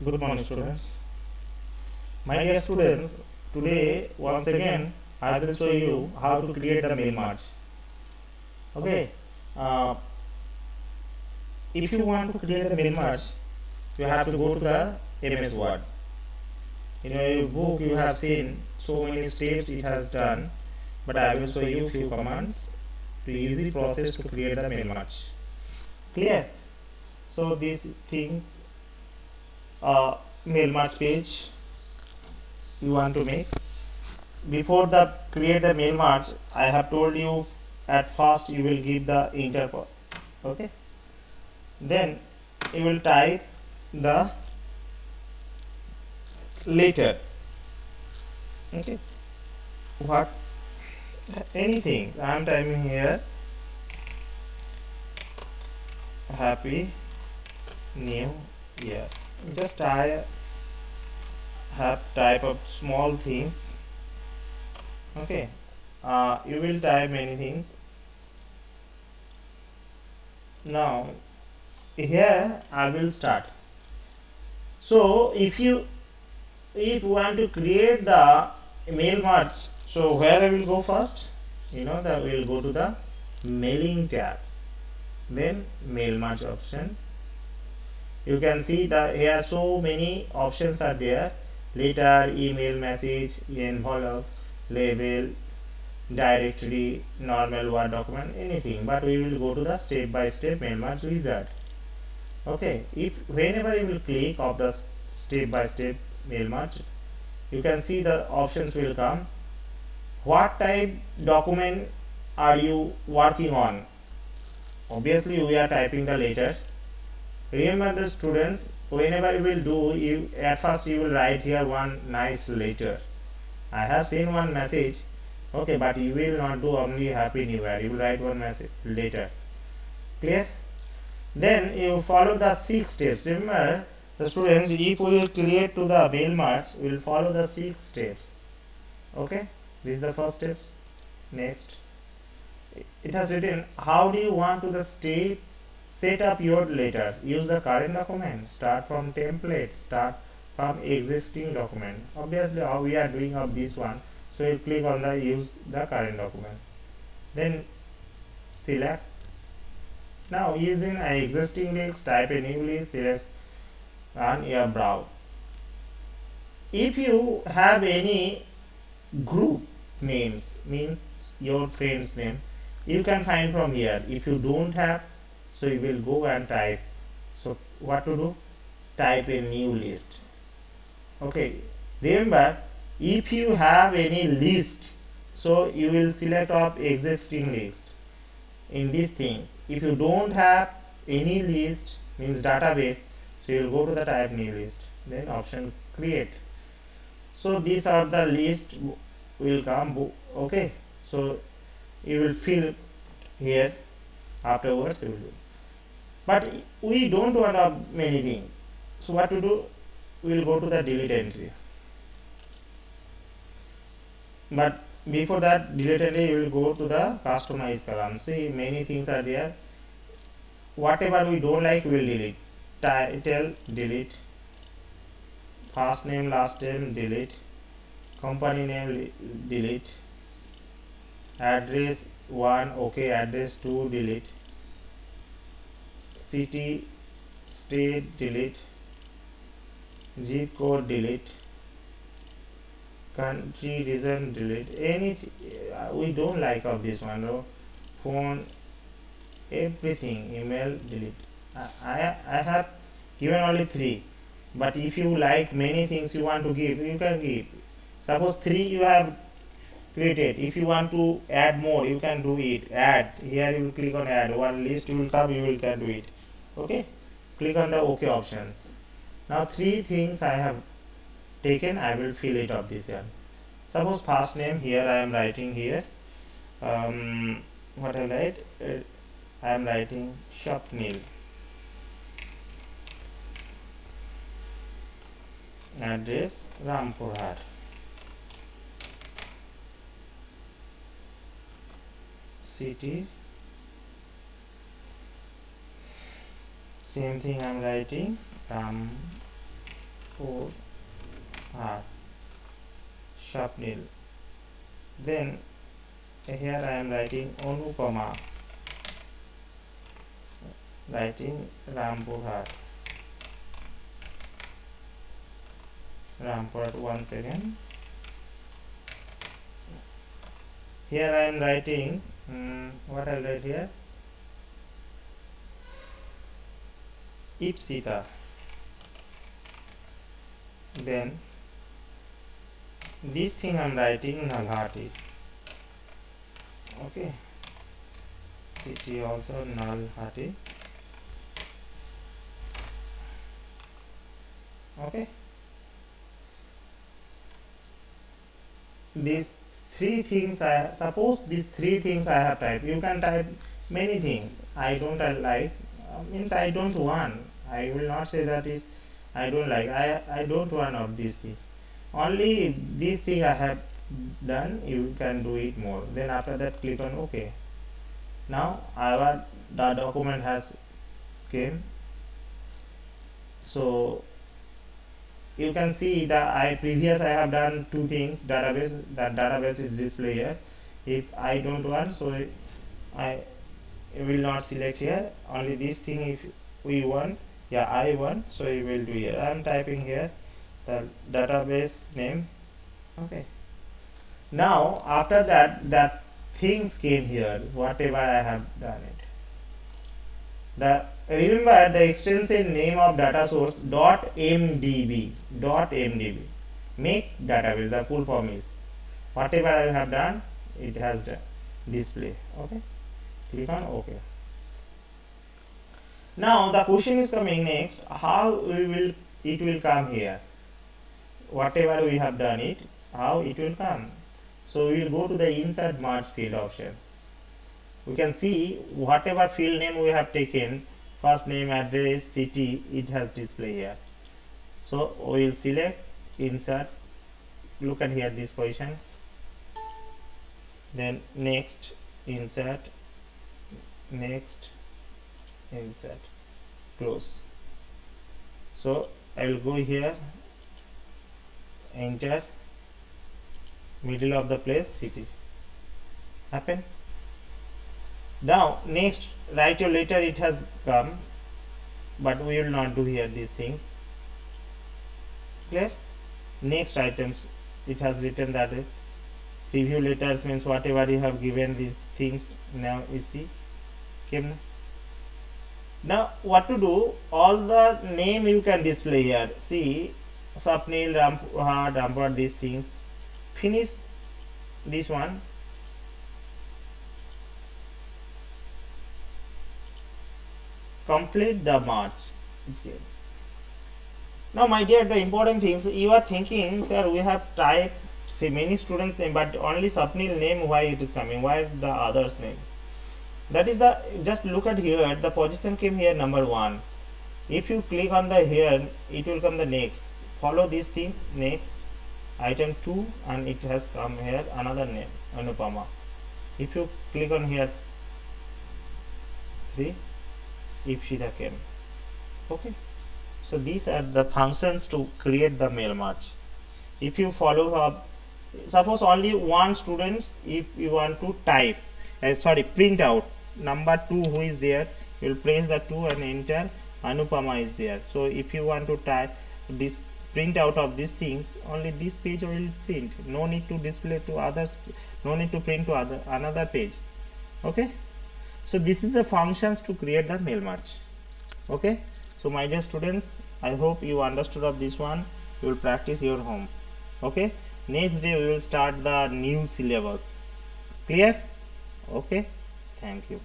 Good morning, students. My dear students, today once again I will show you how to create the mail merge. Okay, uh, if you want to create the mail merge, you have to go to the MS Word. In your book, you have seen so many steps it has done, but I will show you few commands to easy process to create the mail merge. Clear? So these things, mail merge page you want to make. Before the create the mail merge, I have told you at first you will give the enter, okay, then you will type the letter, okay, what, anything I am typing here, happy new year. Just I have type of small things, okay. You will type many things. Now here I will start. So if you want to create the mail merge, so where I will go first, you know that we will go to the mailing tab, then mail merge option. You can see that here so many options are there: letter, email, message, envelope, label, directory, normal Word document, anything. But we will go to the step by step mail merge wizard. Okay, if whenever you will click of the step by step mail merge, you can see the options will come. What type document are you working on? Obviously we are typing the letters. Remember the students, whenever you will do, you at first you will write here one nice letter. I have seen one message, okay, but you will not do only happy new year, you will write one message later. Clear? Then you follow the 6 steps. Remember the students, if we will create to the mail merge, we will follow the 6 steps. Okay, this is the first steps. Next, it has written how do you want to the step set up your letters. Use the current document, start from template, start from existing document. Obviously how we are doing of this one, so you click on the use the current document, then select. Now using an existing list, type a new list, select, run your browse. If you have any group names, means your friends name, you can find from here. If you don't have, so you will go and type. So what to do? Type a new list. Okay, remember if you have any list, so you will select of existing list in these things. If you don't have any list, means database, so you will go to the type new list, then option create. So these are the list will come, okay. So you will fill here, afterwards you will do. But we don't want many things, so what to do? We will go to the delete entry. But before that delete entry, you will go to the customize column. See, many things are there. Whatever we don't like, we will delete. Title delete, first name last name delete, company name delete, address 1 okay, address 2 delete, city state delete, zip code delete, country region delete, anything we don't like of this one. No? Phone, everything, email delete. I have given only 3, but if you like many things you want to give, you can give. Suppose 3 you have created, if you want to add more you can do it. Add, here you will click on add, one list will come, you will can do it. Okay, click on the OK options. Now 3 things I have taken, I will fill it up this one. Suppose first name, here I am writing here, what I write, I am writing Swapnil. Address Rampurhat. City, same thing I am writing Rampurhat. Rampur Hart, Swapnil. Then here I am writing Anupama, writing Rampur Hart, Rampur once again. Here I am writing what I'll write here, Ipsita. Then this thing I am writing Nalhati. Okay, city also Nalhati. Okay, these three things I suppose these three things I have typed. You can type many things. I don't like means I don't want. I will not say that is I don't like. I don't want of this thing. Only this thing I have done. You can do it more. Then after that click on OK. Now the document has came. So you can see that I have done two things. Database, that database is displayed here. If I don't want, so I will not select here. Only this thing if we want, yeah, I want, so we will do here. I am typing here the database name. Okay, now after that things came here, whatever I have done it. Remember the extension name of data source .mdb. Make database, the full form is whatever I have done, it has done display. Okay, click on OK. Now the question is coming next, how it will come here, whatever we have done it, how it will come. So we will go to the insert merge field options. We can see whatever field name we have taken, first name, address, city, it has display here. So we will select insert, look at here this position, then next, insert, next, insert, close. So I will go here, enter, middle of the place, city, happen. Now next, write your letter, it has come, but we will not do here these things. Clear? Next items, it has written that preview letters means whatever you have given these things. Now you see came. Now what to do, all the name you can display here. See Swapnil, Rampur, these things. Finish this one. Complete the merge. Okay. Now my dear, the important things you are thinking, sir, we have typed say many students name, but only Swapnil name, why it is coming, why the others name? That is the, just look at here, the position came here number 1. If you click on the here, it will come the next. Follow these things, next item 2, and it has come here another name, Anupama. If you click on here 3, Ipsita came. Okay, so these are the functions to create the mail merge. If you follow up, suppose only one students, if you want to type print out number 2 who is there, you will press the 2 and enter, Anupama is there. So if you want to type this print out of these things, only this page will print, no need to display to others, no need to print to another page. Okay, so this is the functions to create the mail merge. Okay, so my dear students, I hope you understood of this one. You will practice your home. Okay, next day we will start the new syllabus. Clear? Okay, thank you.